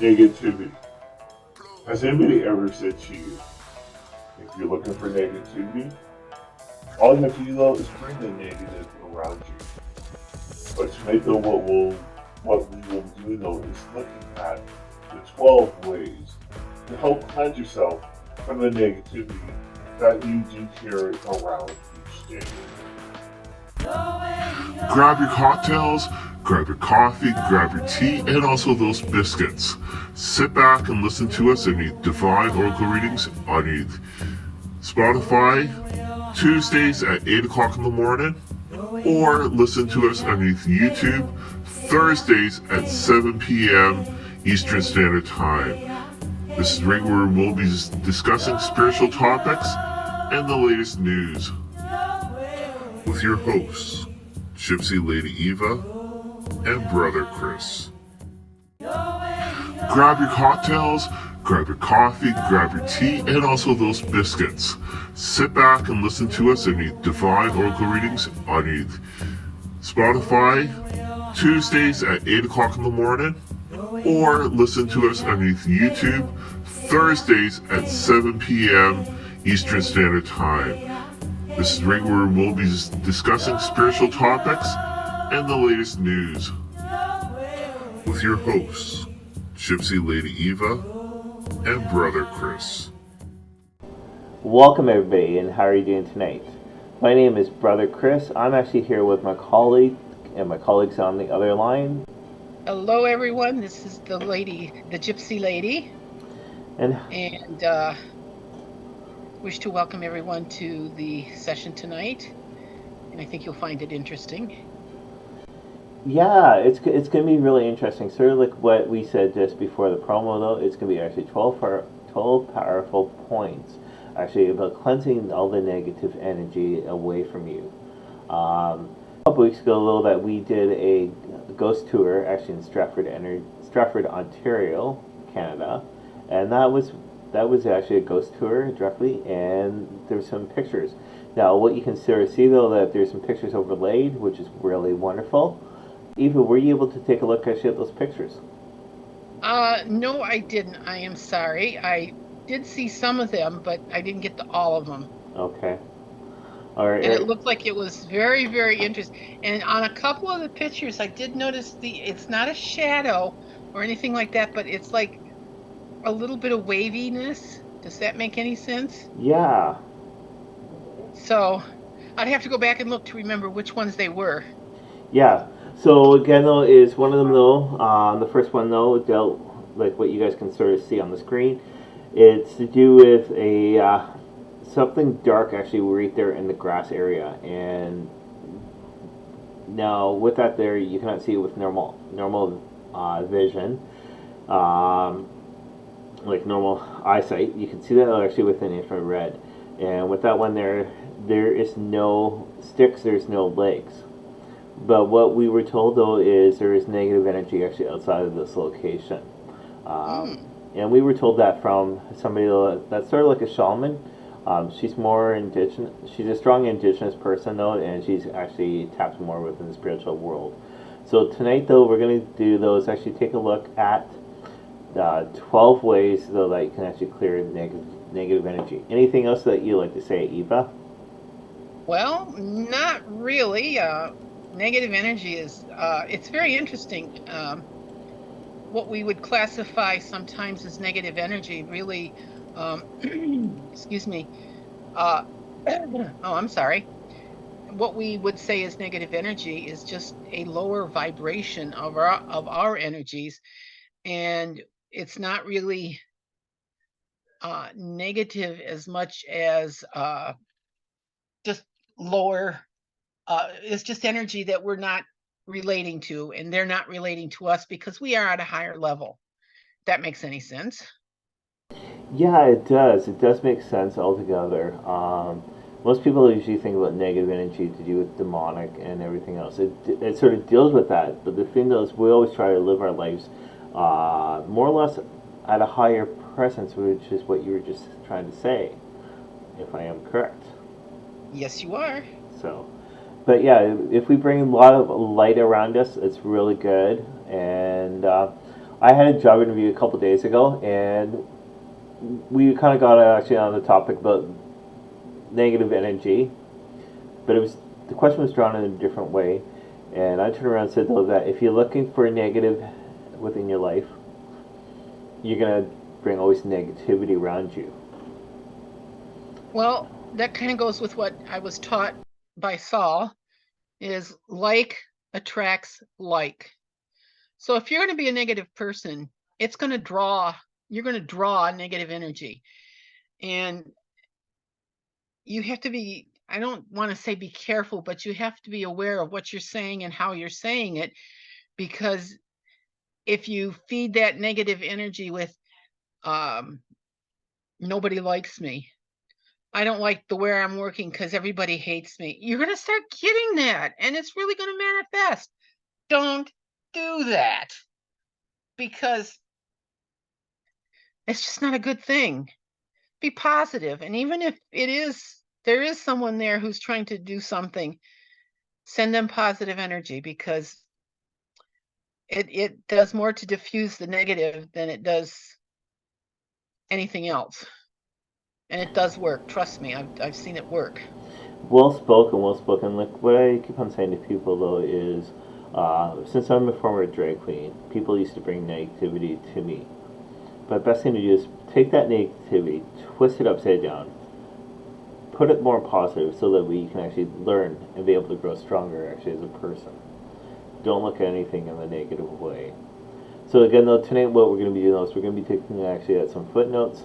Negativity. Has anybody ever said to you, if you're looking for negativity, all you have to do though is bring the negative around you. But tonight though, what we will do though is looking at the 12 ways to help cleanse yourself from the negativity that you do carry around each day. Grab your cocktails, grab your coffee, grab your tea, and also those biscuits. Sit back and listen to us in the Divine Oracle readings on the Spotify Tuesdays at 8 o'clock in the morning, or listen to us on YouTube Thursdays at 7 p.m. Eastern Standard Time. This is right where we'll be discussing spiritual topics and the latest news with your hosts, Gypsy Lady Eva and Brother Chris. Grab your cocktails, grab your coffee, grab your tea, and also those biscuits. Sit back and listen to us in the Divine Oracle readings on the Spotify Tuesdays at 8 o'clock in the morning, or listen to us on YouTube Thursdays at 7 p.m. Eastern Standard Time. This is right where we'll be discussing spiritual topics and the latest news with your hosts, Gypsy Lady Eva and Brother Chris. Welcome everybody, and how are you doing tonight? My name is Brother Chris. I'm actually here with my colleague, and my colleague's on the other line. Hello everyone, this is the Gypsy Lady, And wish to welcome everyone to the session tonight, and I think you'll find it interesting. yeah, it's going to be really interesting. Sort of like what we said just before the promo, though, it's going to be actually 12 powerful points, actually, about cleansing all the negative energy away from you. A couple weeks ago, though, that we did a ghost tour, actually in Stratford, Ontario, Canada, and that was actually a ghost tour directly, and there's some pictures. Now, what you can sort of see, though, that there's some pictures overlaid, which is really wonderful. Eva, were you able to take a look actually at those pictures? No, I didn't. I am sorry. I did see some of them, but I didn't get to all of them. Okay. All right. And it looked like it was very, very interesting. And on a couple of the pictures, I did notice it's not a shadow or anything like that, but it's like a little bit of waviness. Does that make any sense? Yeah. So I'd have to go back and look to remember which ones they were. Yeah. So again, though, is one of them though. The first one though dealt like what you guys can sort of see on the screen. It's to do with a something dark actually right there in the grass area, and now with that there you cannot see it with normal vision, like normal eyesight. You can see that actually with an infrared, and with that one there is no sticks, there's no legs. But what we were told though is there is negative energy actually outside of this location. And we were told that from somebody that's sort of like a shaman. She's more indigenous. She's a strong indigenous person though, and she's actually taps more within the spiritual world. So tonight though, we're going to do those. Actually, take a look at 12 ways though that you can actually clear negative energy. Anything else that you like to say, Eva? Well, not really. Negative energy is it's very interesting. What we would classify sometimes as negative energy really excuse me. Oh, I'm sorry. What we would say is negative energy is just a lower vibration of our energies, and it's not really negative as much as just lower. It's just energy that we're not relating to, and they're not relating to us because we are at a higher level. If that makes any sense? Yeah, it does. It does make sense altogether. Most people usually think about negative energy to do with demonic and everything else. It sort of deals with that, but the thing though is we always try to live our lives more or less at a higher presence, which is what you were just trying to say, if I am correct. Yes, you are. So, but yeah, if we bring a lot of light around us, it's really good. And I had a job interview a couple days ago, and we kind of got actually on the topic about negative energy, but it was the question was drawn in a different way, and I turned around and said though that if you're looking for a negative within your life, you're gonna bring always negativity around you. Well, that kind of goes with what I was taught by Saul, is like attracts like. So if you're going to be a negative person, you're going to draw negative energy. And you have to be, I don't want to say be careful, but you have to be aware of what you're saying and how you're saying it, because if you feed that negative energy with, nobody likes me, I don't like the where I'm working because everybody hates me, you're going to start getting that, and it's really going to manifest. Don't do that, because it's just not a good thing. Be positive, and even if there is someone there who's trying to do something, send them positive energy, because it does more to diffuse the negative than it does anything else. And it does work. Trust me, I've seen it work. Well spoken, well spoken. Like what I keep on saying to people though is, since I'm a former drag queen, people used to bring negativity to me. But the best thing to do is take that negativity, twist it upside down, put it more positive, so that we can actually learn and be able to grow stronger actually as a person. Don't look at anything in the negative way. So again, though, tonight what we're going to be doing is we're going to be taking actually at some footnotes.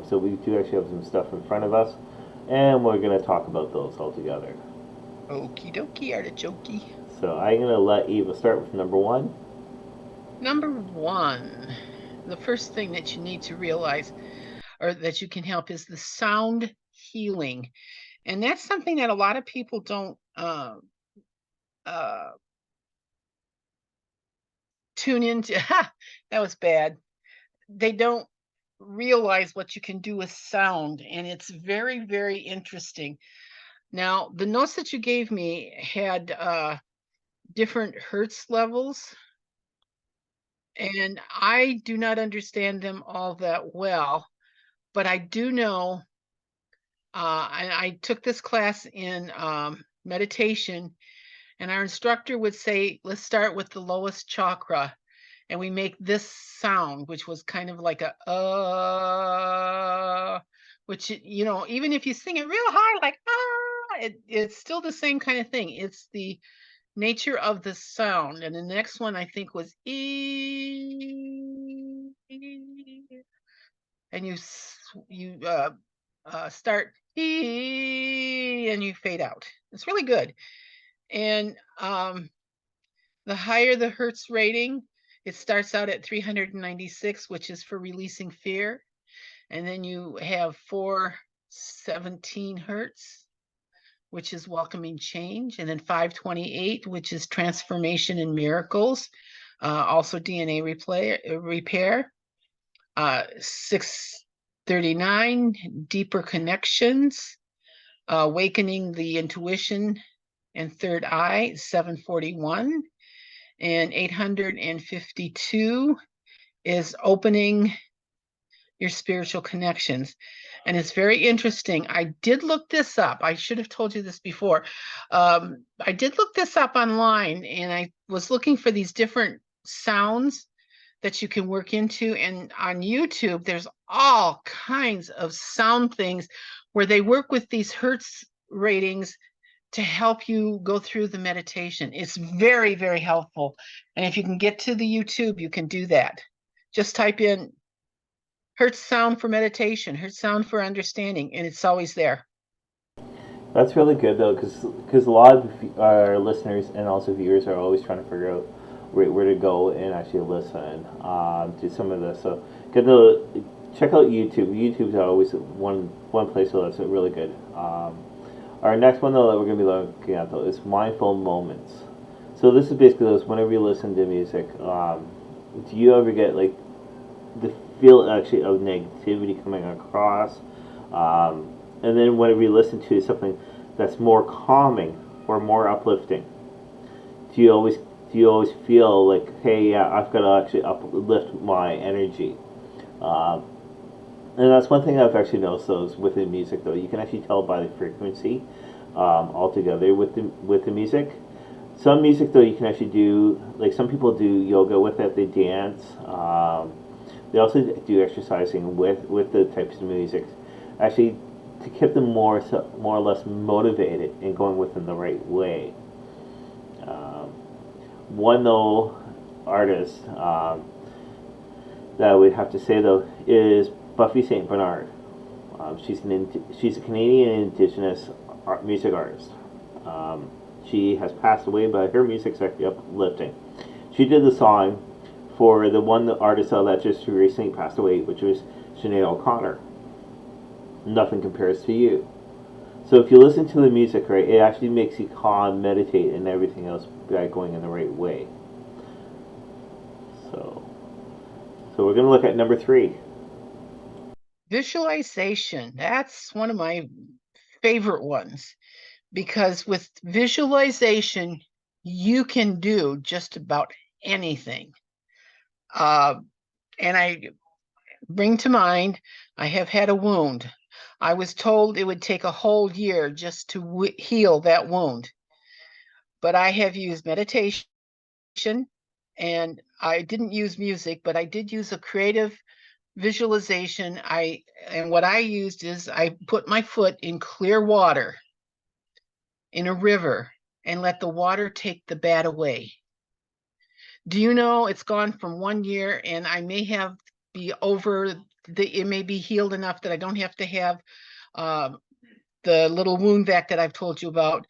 So we do actually have some stuff in front of us, and we're going to talk about those all together. Okie dokie, artichokey. So I'm going to let Eva start with number one. Number one, the first thing that you need to realize, or that you can help, is the sound healing. And that's something that a lot of people don't tune into. That was bad. They don't realize what you can do with sound, and it's very, very interesting. Now, the notes that you gave me had different hertz levels, and I do not understand them all that well, but I do know, and I took this class in meditation, and our instructor would say, let's start with the lowest chakra, and we make this sound, which was kind of like a which, even if you sing it real high, like it's still the same kind of thing. It's the nature of the sound. And the next one I think was E, and you start E, and you fade out. It's really good. And the higher the hertz rating, it starts out at 396, which is for releasing fear. And then you have 417 hertz, which is welcoming change. And then 528, which is transformation and miracles, also DNA repair. 639, deeper connections, awakening the intuition and third eye, 741. And 852 is opening your spiritual connections. And it's very interesting. I did look this up. I should have told you this before. I did look this up online, and I was looking for these different sounds that you can work into. And on YouTube, there's all kinds of sound things where they work with these hertz ratings to help you go through the meditation. It's very, very helpful. And if you can get to the YouTube, you can do that. Just type in hertz sound for meditation, hertz sound for understanding, and it's always there. That's really good though, because a lot of our listeners and also viewers are always trying to figure out where to go and actually listen to some of this. So good to check out YouTube. YouTube's always one place that's really good. Our next one though that we're going to be looking at though is mindful moments. So this is basically those whenever you listen to music, do you ever get like the feel actually of negativity coming across? And then whenever you listen to something that's more calming or more uplifting, do you always do you always feel like, hey, yeah, I've got to actually uplift my energy? Um, and that's one thing I've actually noticed, though, is within music, though, you can actually tell by the frequency altogether with the music. Some music, though, you can actually do, like some people do yoga with it, they dance. They also do exercising with the types of music, actually to keep them more or less motivated and going within the right way. Um, One though artist that I would have to say though is Buffy Saint Bernard. She's a Canadian Indigenous music artist. She has passed away, but her music's actually uplifting. She did the song for the one artist that just recently passed away, which was Sinead O'Connor. Nothing compares to you. So if you listen to the music, right, it actually makes you calm, meditate, and everything else going in the right way. So, so we're going to look at number 3. Visualization. That's one of my favorite ones, because with visualization, you can do just about anything. And I bring to mind, I have had a wound. I was told it would take a whole year just to heal that wound. But I have used meditation, and I didn't use music, but I did use a creative visualization. And what I used is I put my foot in clear water in a river and let the water take the bad away. Do you know it's gone from 1 year, and I may have be over it may be healed enough that I don't have to have the little wound vac that I've told you about,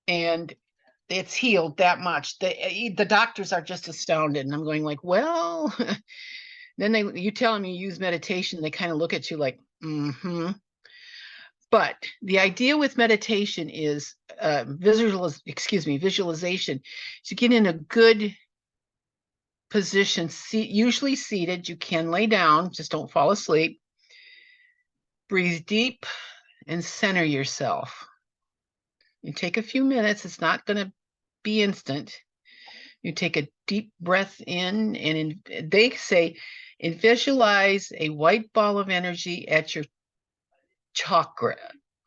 and it's healed that much. The doctors are just astounded, and I'm going like, well, then you tell them you use meditation, they kind of look at you like, mm-hmm. But the idea with meditation is visualization. To get in a good position, usually seated. You can lay down, just don't fall asleep. Breathe deep and center yourself. You take a few minutes, it's not going to be instant. You take a deep breath in, and they say, visualize a white ball of energy at your chakra,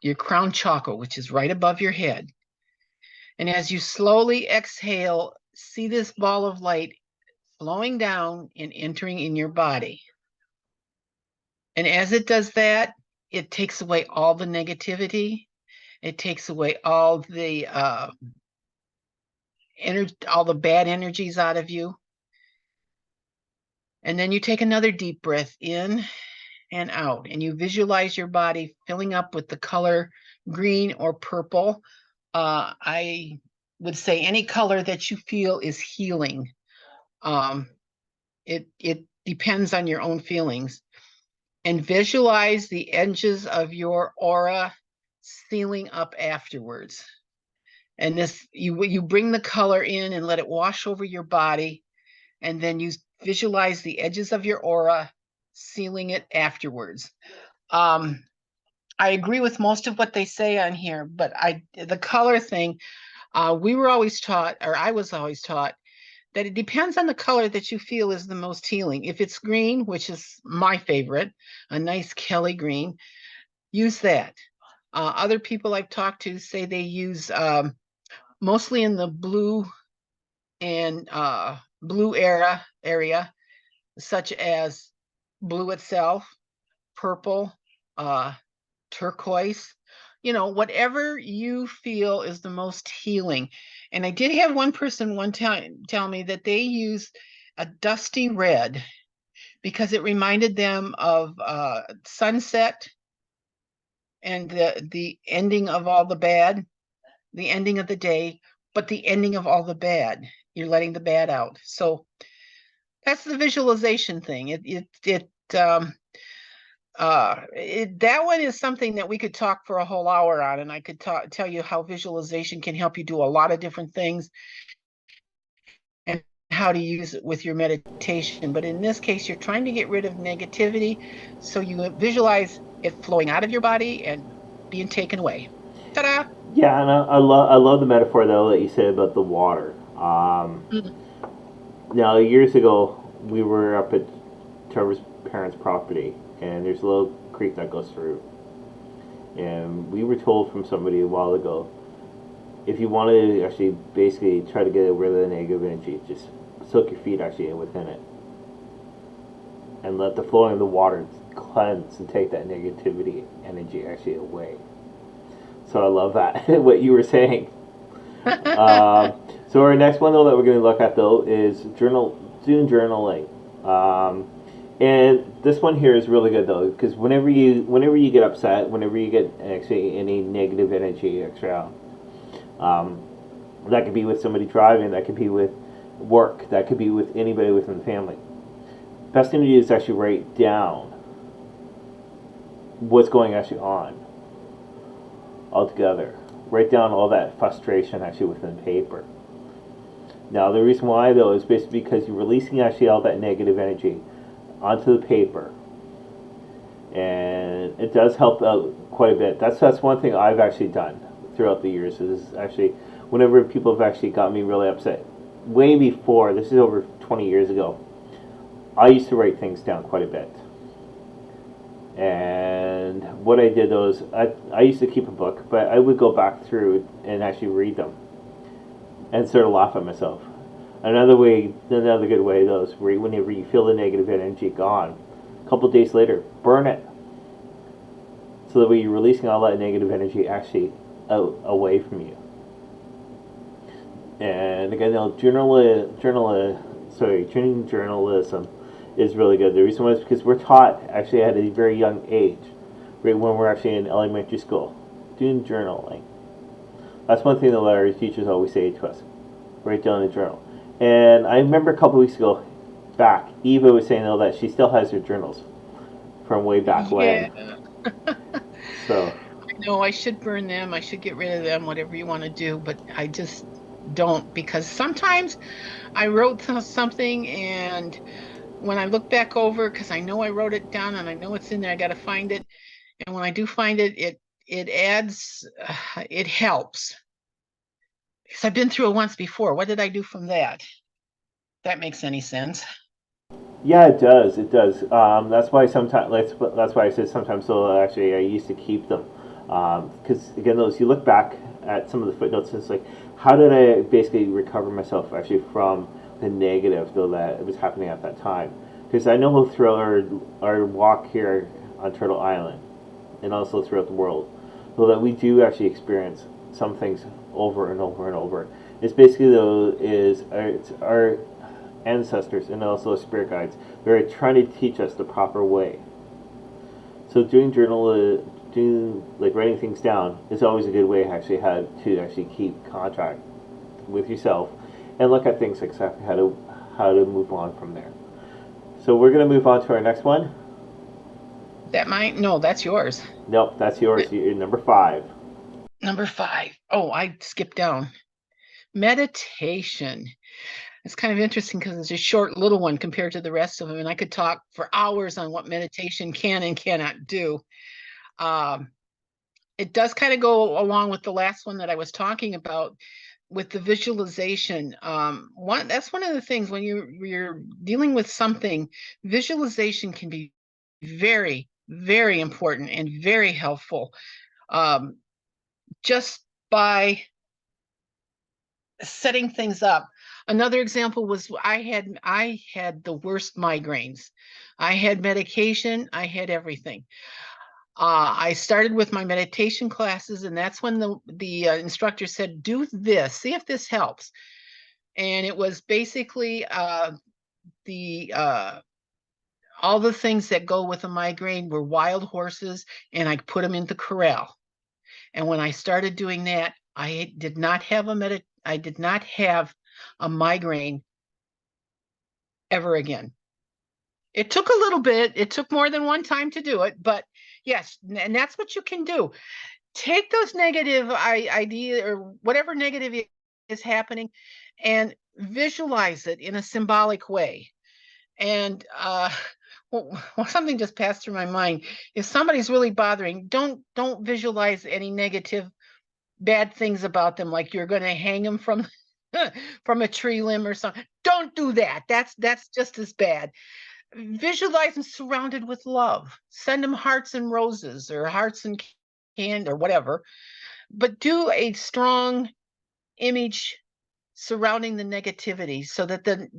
your crown chakra, which is right above your head. And as you slowly exhale, see this ball of light flowing down and entering in your body. And as it does that, it takes away all the negativity. It takes away all the all the bad energies out of you. And then you take another deep breath in and out, and you visualize your body filling up with the color green or purple. I would say any color that you feel is healing. It depends on your own feelings. And visualize the edges of your aura sealing up afterwards. And this, you bring the color in and let it wash over your body, and then you visualize the edges of your aura sealing it afterwards. I agree with most of what they say on here, but the color thing, we were always taught, or I was always taught, that it depends on the color that you feel is the most healing. If it's green, which is my favorite, a nice Kelly green, use that. Other people I've talked to say they use mostly in the blue and blue area, such as blue itself, purple, turquoise, whatever you feel is the most healing. And I did have one person one time tell me that they used a dusty red because it reminded them of sunset and the ending of all the bad, the ending of the day, but the ending of all the bad. You're letting the bad out. So that's the visualization thing. That one is something that we could talk for a whole hour on, and I could tell you how visualization can help you do a lot of different things and how to use it with your meditation. But in this case, you're trying to get rid of negativity, so you visualize it flowing out of your body and being taken away. Ta-da! Yeah, and I love the metaphor though that you said about the water. Mm. Now, years ago, we were up at Trevor's parents' property, and there's a little creek that goes through. And we were told from somebody a while ago, if you want to actually basically try to get rid of the negative energy, just soak your feet actually within it, and let the flowing of the water cleanse and take that negativity energy actually away. So I love that what you were saying. So our next one though that we're going to look at though is doing journaling. And this one here is really good though, because whenever you get upset, whenever you get actually any negative energy extra, that could be with somebody driving, that could be with work, that could be with anybody within the family. Best thing to do is actually write down what's going actually on altogether. Write down all that frustration actually within paper. Now the reason why though is basically because you're releasing actually all that negative energy onto the paper, and it does help out quite a bit. That's one thing I've actually done throughout the years, is actually whenever people have actually got me really upset, way before, this is over 20 years ago, I used to write things down quite a bit. And what I did though is I used to keep a book, but I would go back through and actually read them and sort of laugh at myself. Another good way though is whenever you feel the negative energy gone, a couple of days later, burn it. So that way you're releasing all that negative energy actually out away from you. And again, training journalism is really good. The reason why is because we're taught actually at a very young age, right when we're actually in elementary school, doing journaling. That's one thing that our teachers always say to us: write down a journal. And I remember a couple weeks ago, Eva was saying though that she still has her journals from way back when. So No, I should burn them. I should get rid of them, whatever you want to do, but I just don't, because sometimes I wrote something, and when I look back over, because I know I wrote it down and I know it's in there, I got to find it. And when I do find it, it adds, it helps. Because I've been through it once before. What did I do from that? That makes any sense. yeah, it does. It does. That's why sometimes. That's why I said sometimes. So actually, I used to keep them because again, those you look back at some of the footnotes. It's like, how did I basically recover myself actually from the negative though that was happening at that time? Because I know throughout our walk here on Turtle Island, and also throughout the world, so that we do actually experience some things over and over and over. It's basically though is it's our ancestors and also spirit guides. They're trying to teach us the proper way. So doing like writing things down is always a good way actually how to actually keep contact with yourself and look at things exactly how to move on from there. So we're gonna move on to our next one. No, that's yours. Nope, that's yours. You're number 5. Number 5. Oh, I skipped down. Meditation. It's kind of interesting because it's a short little one compared to the rest of them, and I could talk for hours on what meditation can and cannot do. It does kind of go along with the last one that I was talking about with the visualization. That's one of the things when you're dealing with something, visualization can be very, very important and very helpful. Just by setting things up. Another example was I had the worst migraines. I had medication, I had everything. I started with my meditation classes, and that's when the instructor said, "Do this, see if this helps." And it was basically the all the things that go with a migraine were wild horses, and I put them into corral. And when I started doing that, I did not have a migraine ever again. It took a little bit. It took more than one time to do it, but yes, and that's what you can do. Take those negative ideas or whatever negative is happening and visualize it in a symbolic way. And well, something just passed through my mind. If somebody's really bothering, don't visualize any negative bad things about them, like you're going to hang them from from a tree limb or something. Don't do that. That's just as bad. Visualize them surrounded with love. Send them hearts and roses or hearts and candy or whatever. But do a strong image surrounding the negativity so that the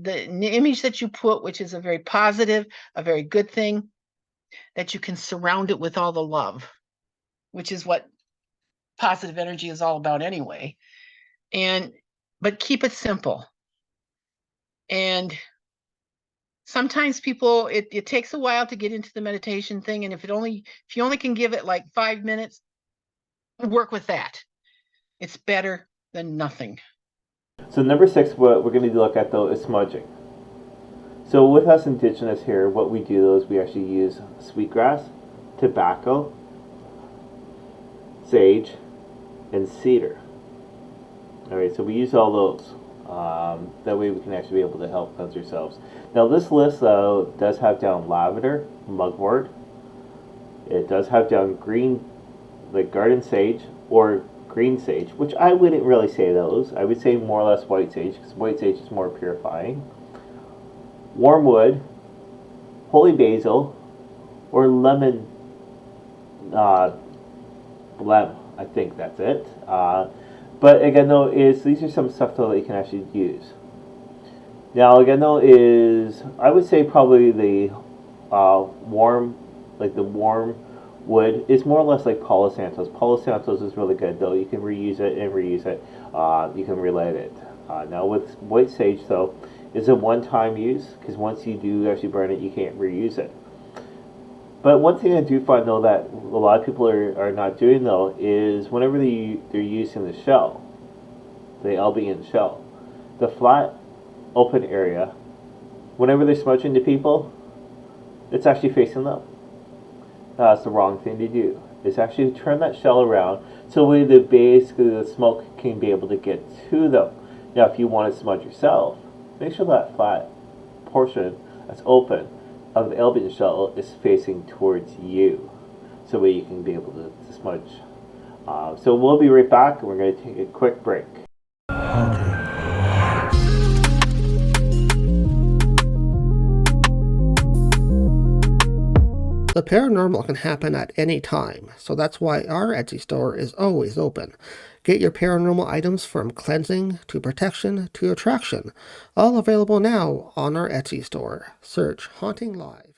image that you put, which is a very positive, a very good thing, that you can surround it with all the love, which is what positive energy is all about anyway. But keep it simple. And sometimes people, it takes a while to get into the meditation thing. And if you only can give it like 5 minutes, work with that. It's better than nothing. So number 6, what we're going to look at though is smudging. So with us indigenous here, what we do though is we actually use sweetgrass, tobacco, sage, and cedar. Alright, so we use all those. That way we can actually be able to help cleanse ourselves. Now this list though does have down lavender, mugwort. It does have down green, like garden sage or green sage, which I wouldn't really say those. I would say more or less white sage, because white sage is more purifying. Wormwood, holy basil, or lemon blem. I think that's it. But again, though, these are some stuff though that you can actually use. Now, again, though, I would say probably the warm wood is more or less like Palo Santos. Palo Santos is really good though. You can reuse it and reuse it. You can relight it. Now with white sage though, it's a one-time use, because once you do actually burn it, you can't reuse it. But one thing I do find though that a lot of people are not doing though is whenever they're using the shell, the albumin shell, the flat open area, whenever they're smudging to people, it's actually facing them. That's the wrong thing to do. Is actually turn that shell around so basically the smoke can be able to get to them. Now if you want to smudge yourself, make sure that flat portion that's open of the albumin shell is facing towards you, so that you can be able to smudge. So we'll be right back, and we're going to take a quick break. The paranormal can happen at any time, so that's why our Etsy store is always open. Get your paranormal items from cleansing to protection to attraction, all available now on our Etsy store. Search Haunting Live.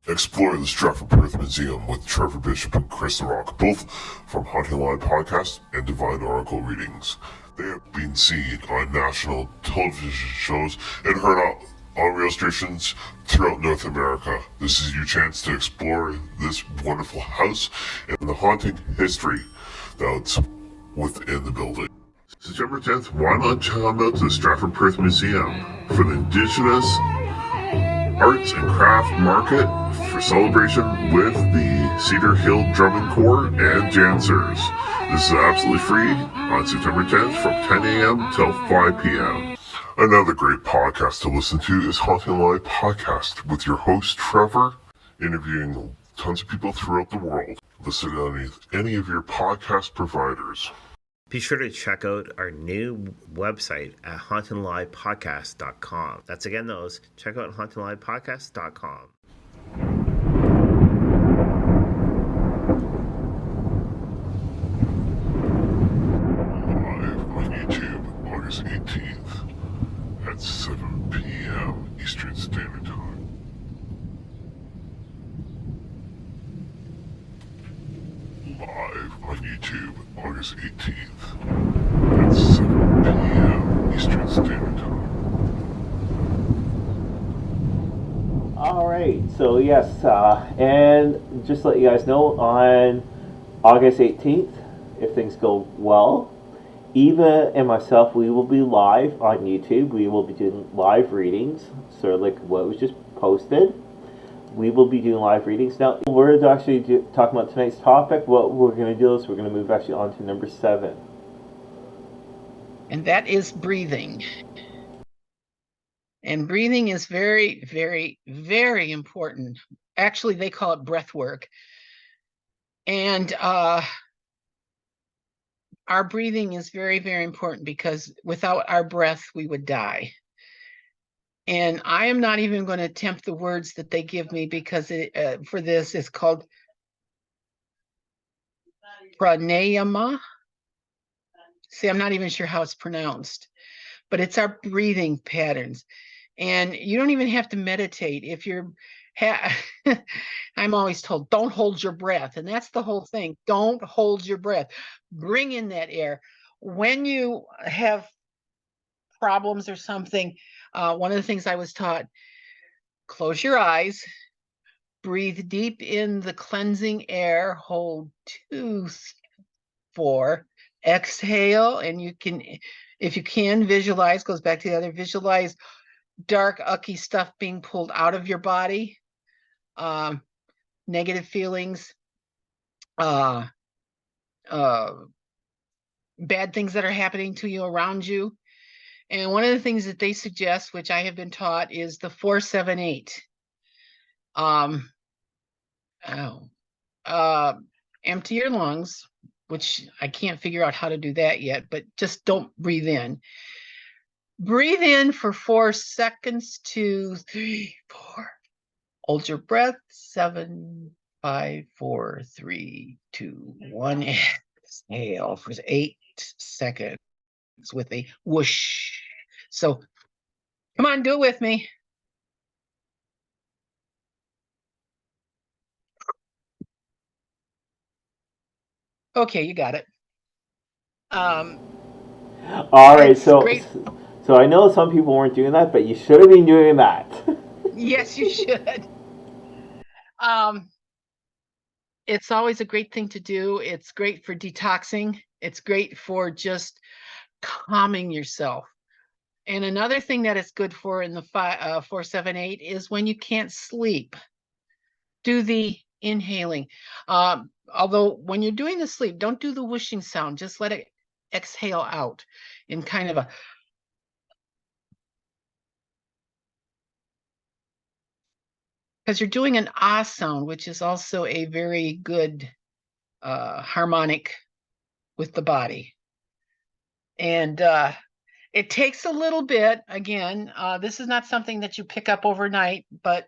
Explore the Stratford Perth Museum with Trevor Bishop and Chris the Rock, both from Haunting Live Podcast and Divine Oracle Readings. They have been seen on national television shows and heard on radio stations throughout North America. This is your chance to explore this wonderful house and the haunting history that's within the building. September 10th, why not come out to the Stratford Perth Museum for the Indigenous Arts and Craft Market for celebration with the Cedar Hill Drumming Corps and dancers. This is absolutely free on September 10th from 10 a.m. till 5 p.m. Another great podcast to listen to is Haunting Live Podcast with your host Trevor, interviewing tons of people throughout the world. Listen on any of your podcast providers. Be sure to check out our new website at hauntinglivepodcast.com. That's again those. Check out hauntinglivepodcast.com. Live on YouTube, August 18th at 7 p.m. Eastern Standard Time. Live on YouTube, August 18th at 7 p.m. Eastern Standard Time. Alright, so yes, and just to let you guys know, on August 18th, if things go well, Eva and myself, we will be live on YouTube. We will be doing live readings, sort of like what was just posted. We will be doing live readings. Now, we're actually talking about tonight's topic. What we're going to do is we're going to move actually on to number 7. And that is breathing. And breathing is very, very, very important. Actually, they call it breath work. And our breathing is very, very important, because without our breath, we would die. And I am not even going to attempt the words that they give me, because for this is called pranayama. See, I'm not even sure how it's pronounced, but it's our breathing patterns. And you don't even have to meditate. If you're, I'm always told, don't hold your breath. And that's the whole thing. Don't hold your breath. Bring in that air. When you have problems or something, one of the things I was taught, close your eyes, breathe deep in the cleansing air, hold 2, 4, exhale, and you can, if you can, visualize, goes back to the other, visualize dark, ucky stuff being pulled out of your body, negative feelings, bad things that are happening to you around you. And one of the things that they suggest, which I have been taught, is the 4-7-8. Empty your lungs, which I can't figure out how to do that yet, but just don't breathe in. Breathe in for 4 seconds, 2, 3, 4. Hold your breath, 7, 5, 4, 3, 2, 1. Exhale for 8 seconds with a whoosh. So come on, do it with me. Okay, you got it. All right, so great. so I know some people weren't doing that, but you should have been doing that. Yes, you should. It's always a great thing to do. It's great for detoxing. It's great for just calming yourself. And another thing that it's good for in the 4-7-8 is when you can't sleep, do the inhaling. Although when you're doing the sleep, don't do the whooshing sound. Just let it exhale out in kind of a, because you're doing an ah sound, which is also a very good harmonic with the body. And it takes a little bit. Again, this is not something that you pick up overnight, but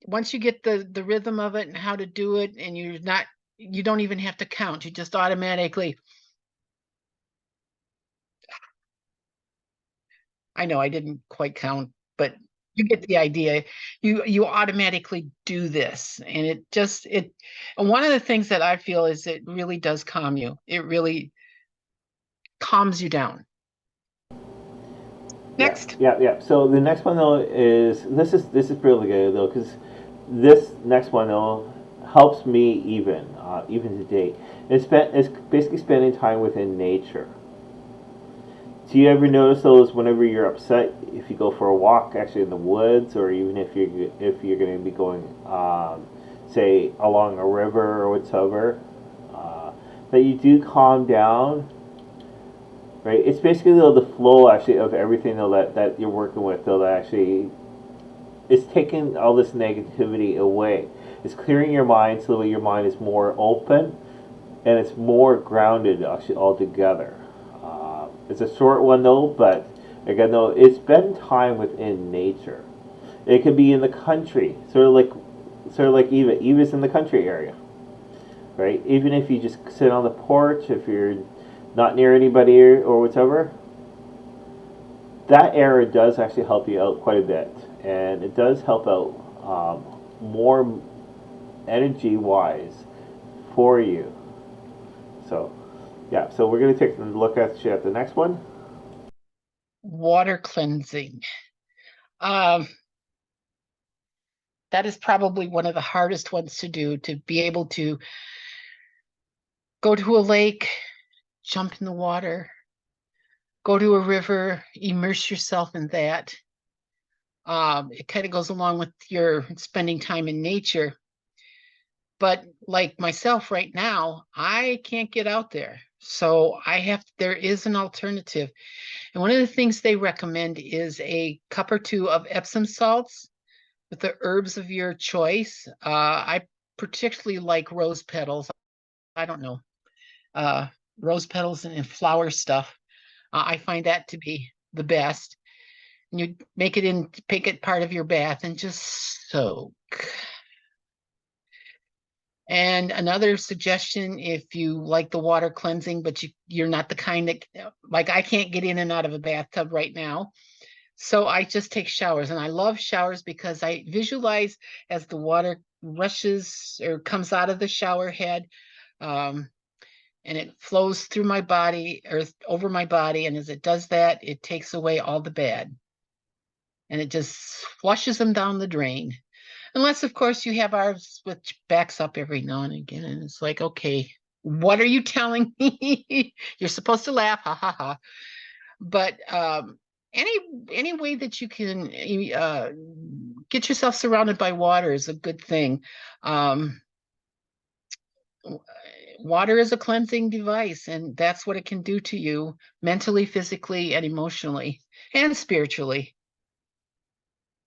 once you get the rhythm of it and how to do it, and you don't even have to count. You just automatically, I know I didn't quite count, but you get the idea. You automatically do this, and and one of the things that I feel is it really does calm you. It really calms you down. Next. Yeah. So the next one though is this is really good though, because this next one though helps me even today. It's basically spending time within nature. Do you ever notice those whenever you're upset? If you go for a walk, actually in the woods, or even if you're going to be going, say, along a river or whatever, that you do calm down, right? It's basically though the flow actually of everything though that you're working with though that actually it's taking all this negativity away. It's clearing your mind so that your mind is more open and it's more grounded actually altogether. It's a short one though, but again though, it's spend time within nature. It could be in the country, sort of like Eva. Eva's in the country area, right? Even if you just sit on the porch, if you're not near anybody or whatever, that area does actually help you out quite a bit, and it does help out more energy wise for you. So yeah, so we're going to take a look at the next one. Water cleansing. That is probably one of the hardest ones to do, to be able to go to a lake, jump in the water, go to a river, immerse yourself in that. It kind of goes along with your spending time in nature. But like myself right now, I can't get out there. So there is an alternative. And one of the things they recommend is a cup or 2 of Epsom salts with the herbs of your choice. I particularly like rose petals. I don't know. rose petals and flower stuff. I find that to be the best. And you make it part of your bath and just soak. And another suggestion, if you like the water cleansing, but you're not the kind that, like, I can't get in and out of a bathtub right now. So I just take showers, and I love showers because I visualize as the water rushes or comes out of the shower head, and it flows through my body or over my body. And as it does that, it takes away all the bad, and it just flushes them down the drain. Unless, of course, you have ours, which backs up every now and again. And it's like, okay, what are you telling me? You're supposed to laugh, ha ha ha. But any way that you can get yourself surrounded by water is a good thing. Water is a cleansing device, and that's what it can do to you mentally, physically, and emotionally, and spiritually.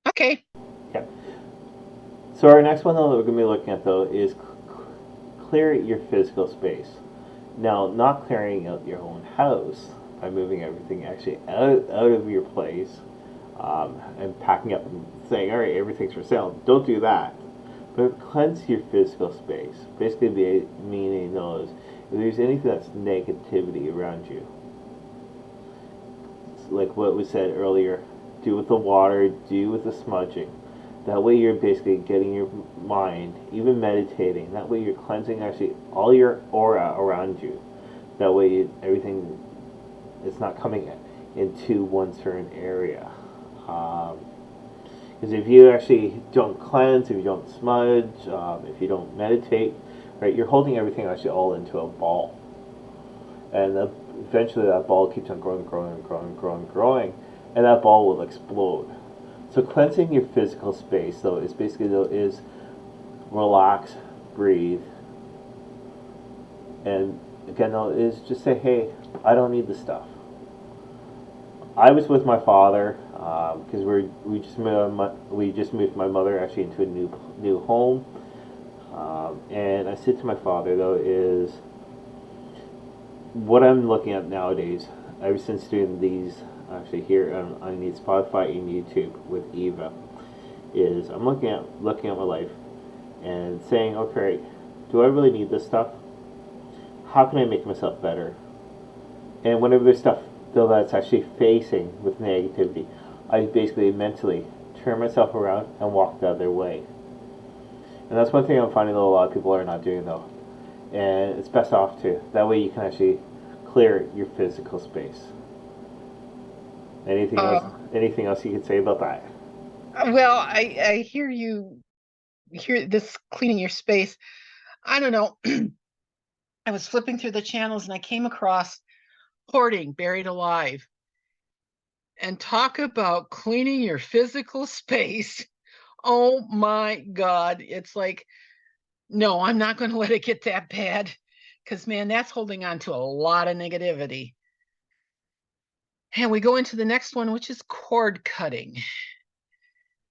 Okay. Okay. So our next one, though, that we're going to be looking at, though, is clear your physical space. Now, not clearing out your own house by moving everything actually out of your place, and packing up and saying, all right, everything's for sale. Don't do that. But cleanse your physical space. Basically, meaning those, if there's anything that's negativity around you, it's like what was said earlier, do with the water, do with the smudging. That way you're basically getting your mind, even meditating, that way you're cleansing actually all your aura around you. That way everything is not coming into one certain area. Because if you actually don't cleanse, if you don't smudge, if you don't meditate, right, you're holding everything actually all into a ball. And eventually that ball keeps on growing, and that ball will explode. So cleansing your physical space, though, is basically is relax, breathe, and again, though, is just say, hey, I don't need this stuff. I was with my father because we just moved my mother actually into a new home, and I said to my father, though, is what I'm looking at nowadays. Ever since doing these actually here on Spotify and YouTube with Eva, is I'm looking at my life and saying, okay, do I really need this stuff? How can I make myself better? And whenever there's stuff though that's actually facing with negativity, I basically mentally turn myself around and walk the other way. And that's one thing I'm finding that a lot of people are not doing, though. And it's best off to. That way you can actually clear your physical space. Anything else? Anything else you can say about that? Well, I hear this cleaning your space. I don't know. I was flipping through the channels and I came across hoarding buried alive. And talk about cleaning your physical space. Oh my God. It's like, no, I'm not going to let it get that bad. Because, man, that's holding on to a lot of negativity. And we go into the next one, which is cord cutting.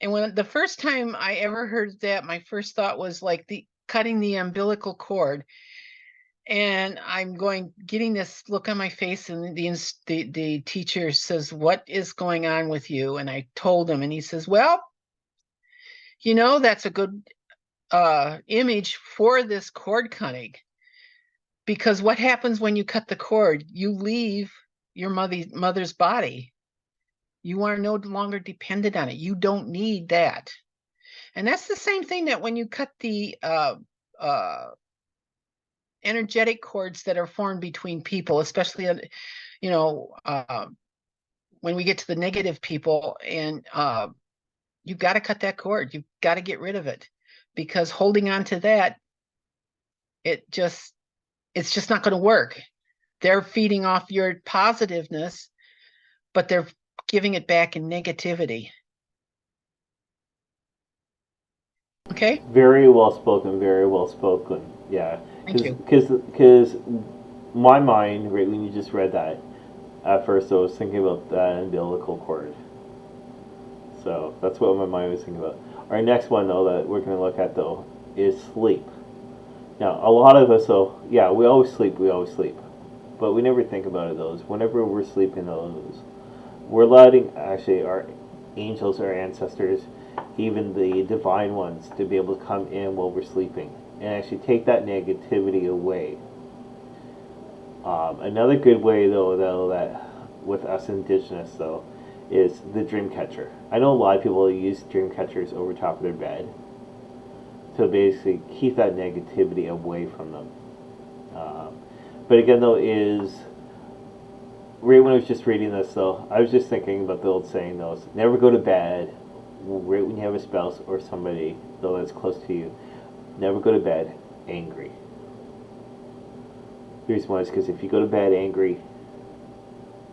And when the first time I ever heard that, my first thought was like cutting the umbilical cord. And I'm getting this look on my face, and the teacher says, "What is going on with you?" And I told him, and he says, "Well, that's a good image for this cord cutting, because what happens when you cut the cord? You leave your mother's body. You are no longer dependent on it. You don't need that." And that's the same thing that when you cut the energetic cords that are formed between people, especially when we get to the negative people, and you've got to cut that cord. You've got to get rid of it, because holding on to that, it's just not going to work. They're feeding off your positiveness, but they're giving it back in negativity. Okay. Very well spoken. Very well spoken. Yeah. Thank you. Because my mind, right when you just read that, at first I was thinking about that umbilical cord. So that's what my mind was thinking about. Our next one, though, that we're going to look at, though, is sleep. Now, a lot of us, though, yeah, we always sleep, but we never think about it. Those whenever we're sleeping, those we're letting actually our angels, our ancestors, even the divine ones, to be able to come in while we're sleeping and actually take that negativity away. Another good way, though, that with us indigenous, though, is the dream catcher. I know a lot of people use dream catchers over top of their bed to basically keep that negativity away from them. But again, though, is right when I was just reading this, though, I was just thinking about the old saying, though, never go to bed right when you have a spouse or somebody, though, that's close to you. Never go to bed angry. The reason why is because if you go to bed angry,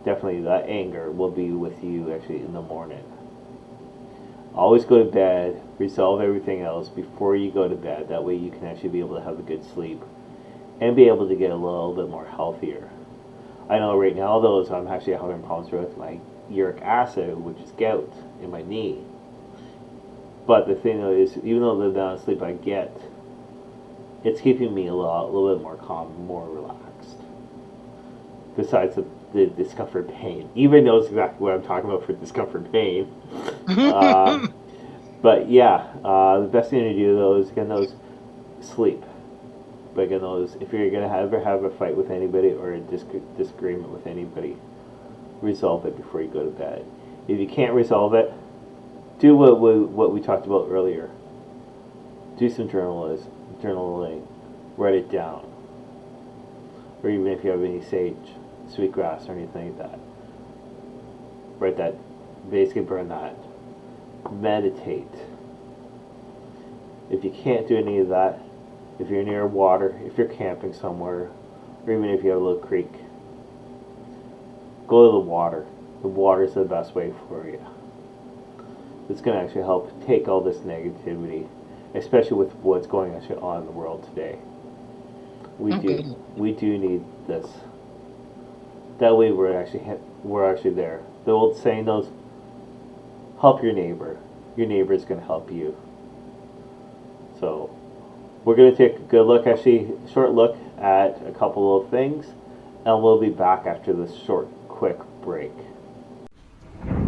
definitely that anger will be with you actually in the morning. Always go to bed, resolve everything else before you go to bed. That way you can actually be able to have a good sleep and be able to get a little bit more healthier. I know right now, though, I'm actually having problems with my uric acid, which is gout, in my knee. But the thing, though, is even though the amount of sleep I get, it's keeping me a little bit more calm, more relaxed. Besides the discomfort pain. Even knows exactly what I'm talking about for discomfort pain. But yeah, the best thing to do, though, is again those sleep. But again, those if you're gonna ever have a fight with anybody or a disagreement with anybody, resolve it before you go to bed. If you can't resolve it, do what we talked about earlier. Do some journaling, write it down, or even if you have any sage, sweetgrass, or anything like that, write that. Basically, burn that. Meditate. If you can't do any of that, if you're near water, if you're camping somewhere, or even if you have a little creek, go to the water. The water is the best way for you. It's going to actually help take all this negativity, especially with what's going on in the world today. We do need this. That way we're actually there. The old saying goes, help your neighbor. Your neighbor is going to help you. So we're going to take a good look, actually, short look at a couple of things, and we'll be back after this short, quick break. Live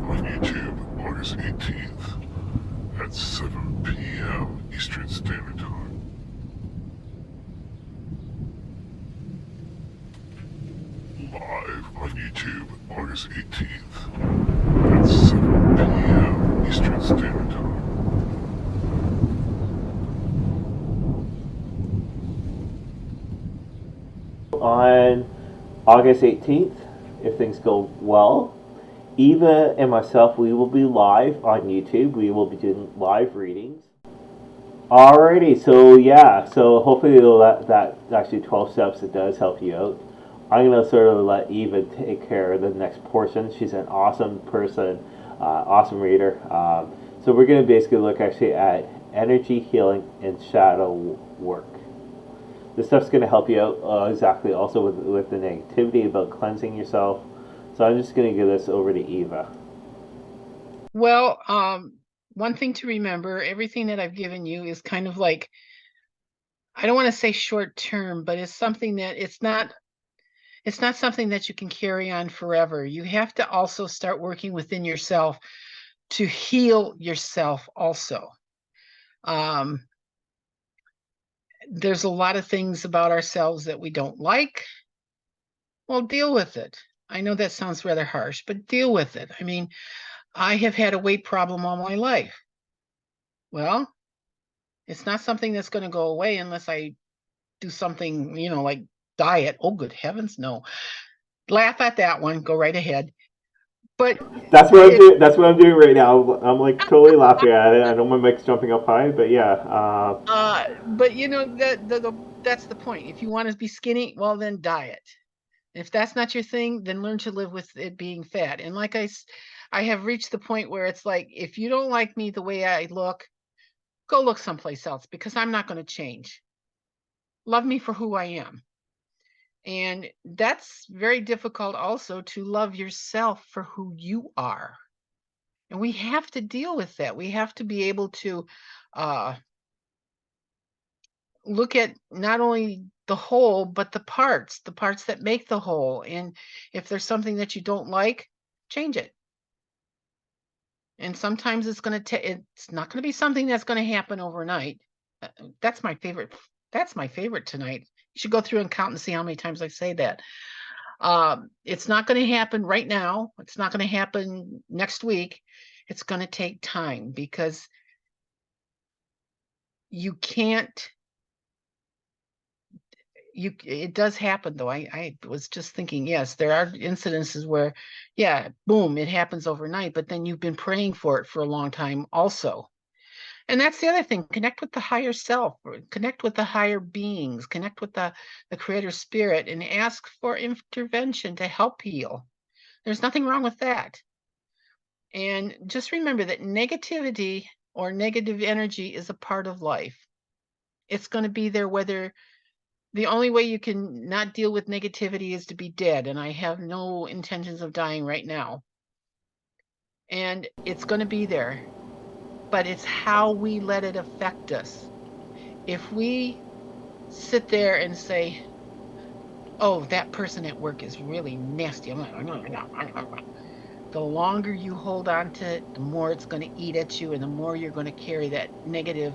on YouTube, August 18th at 7 p.m. Eastern Standard Time. Live on YouTube, August 18th at 7 p.m. Eastern Standard Time. On August 18th, if things go well, Eva and myself, we will be live on YouTube. We will be doing live readings. Alrighty, so yeah, so hopefully that actually 12 steps, it does help you out. I'm going to sort of let Eva take care of the next portion. She's an awesome person, awesome reader. So we're going to basically look actually at energy healing and shadow work. This stuff's going to help you out exactly also with the negativity about cleansing yourself. So I'm just going to give this over to Eva. Well, one thing to remember, everything that I've given you is kind of like, I don't want to say short term, but it's something that it's not something that you can carry on forever. You have to also start working within yourself to heal yourself also. There's a lot of things about ourselves that we don't like. Well, deal with it. I know that sounds rather harsh, but deal with it. I mean, I have had a weight problem all my life. Well, it's not something that's going to go away unless I do something, like diet. Oh, good heavens, no. Laugh at that one. Go right ahead. But That's what I'm doing. That's what I'm doing right now. I'm like totally laughing at it. I know my mic's jumping up high, but yeah. But that's the point. If you want to be skinny, well, then diet. If that's not your thing, then learn to live with it being fat. And like I have reached the point where it's like, if you don't like me the way I look, go look someplace else because I'm not going to change. Love me for who I am. And that's very difficult also to love yourself for who you are. And we have to deal with that. We have to be able to look at not only the whole, but the parts that make the whole. And if there's something that you don't like, change it. And sometimes it's not going to be something that's going to happen overnight. That's my favorite. That's my favorite tonight. You should go through and count and see how many times I say that. It's not going to happen right now. It's not going to happen next week. It's going to take time, because you can't. It does happen though. I was just thinking, yes, there are incidences where, yeah, boom, it happens overnight, but then you've been praying for it for a long time also. And that's the other thing. Connect with the higher self, or connect with the higher beings, connect with the creator spirit, and ask for intervention to help heal. There's nothing wrong with that. And just remember that negativity or negative energy is a part of life. It's going to be there whether. The only way you can not deal with negativity is to be dead, and I have no intentions of dying right now. And it's going to be there, but it's how we let it affect us. If we sit there and say, oh, that person at work is really nasty, the longer you hold on to it, the more it's going to eat at you, and the more you're going to carry that negative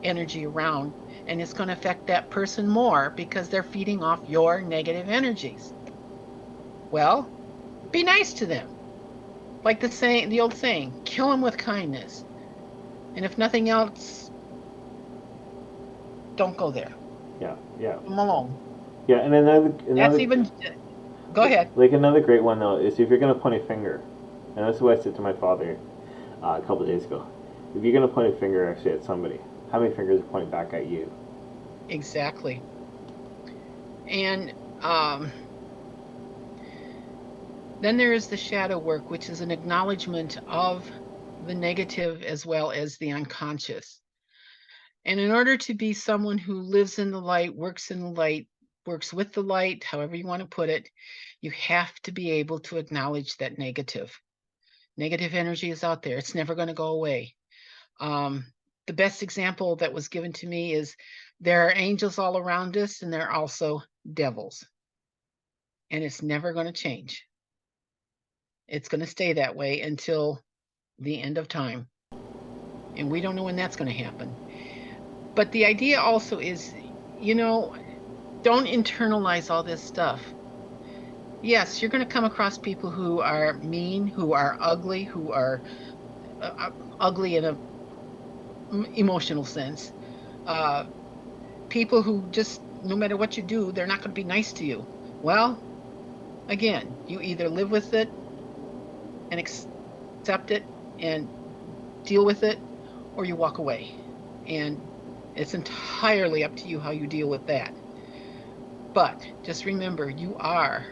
energy around, and it's going to affect that person more because they're feeding off your negative energies. Well, be nice to them. Like the old saying, kill them with kindness. And if nothing else, don't go there. Yeah. Leave them alone. Yeah, and That's even. Go ahead. Like another great one though is if you're gonna point a finger, and this is what I said to my father a couple of days ago. If you're gonna point a finger actually at somebody, how many fingers are pointing back at you? Exactly. And then there is the shadow work, which is an acknowledgement of the negative as well as the unconscious. And in order to be someone who lives in the light, works in the light, works with the light, however you want to put it, you have to be able to acknowledge that negative. Negative energy is out there. It's never going to go away. The best example that was given to me is there are angels all around us, and there are also devils. And it's never going to change. It's going to stay that way until the end of time. And we don't know when that's going to happen. But the idea also is, don't internalize all this stuff. Yes, you're going to come across people who are mean, who are ugly, who are ugly in a emotional sense. People who just, no matter what you do, they're not going to be nice to you. Well, again, you either live with it and accept it and deal with it, or you walk away. And it's entirely up to you how you deal with that. But just remember, you are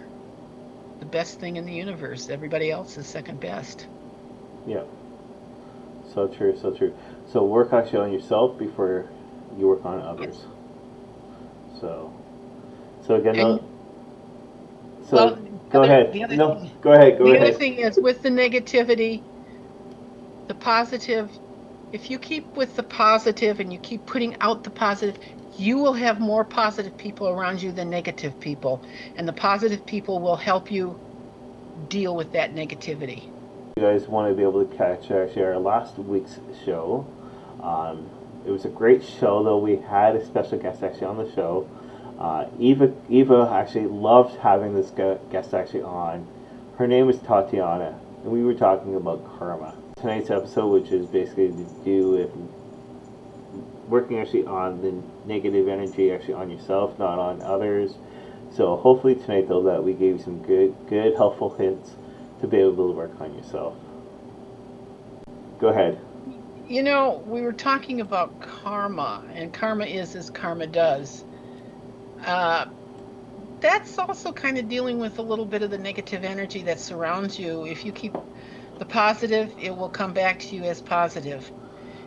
the best thing in the universe. Everybody else is second best. Yeah. So true, so true. So work actually on yourself before you work on others. Yes. So again, go ahead. Go ahead. The other thing is with the negativity, the positive, if you keep with the positive and you keep putting out the positive, you will have more positive people around you than negative people. And the positive people will help you deal with that negativity. You guys want to be able to catch actually our last week's show. It was a great show, though. We had a special guest actually on the show. Eva actually loved having this guest actually on. Her name is Tatiana, and we were talking about karma. Tonight's episode, which is basically to do with working actually on the negative energy actually on yourself, not on others. So hopefully tonight, though, that we gave you some good helpful hints to be able to work on yourself. Go ahead. We were talking about karma, and karma is as karma does. That's also kind of dealing with a little bit of the negative energy that surrounds you. If you keep the positive, it will come back to you as positive.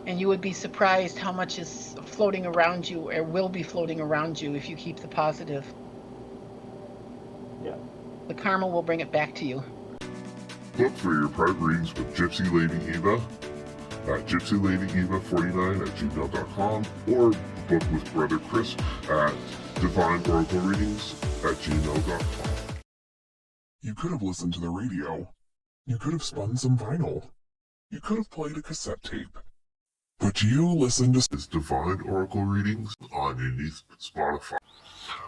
And you would be surprised how much is floating around you, or will be floating around you, if you keep the positive. Yeah. The karma will bring it back to you. Book for your private readings with Gypsy Lady Eva at gypsyladyeva49@gmail.com or book with Brother Chris at divineoraclereadings@gmail.com. You could have listened to the radio. You could have spun some vinyl. You could have played a cassette tape. But you listened to Is Divine Oracle Readings underneath Spotify.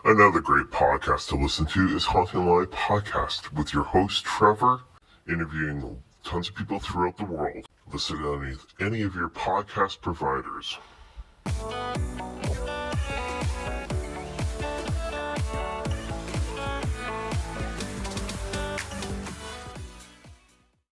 Another great podcast to listen to is Haunting Live Podcast with your host Trevor, interviewing tons of people throughout the world. Listen underneath any of your podcast providers.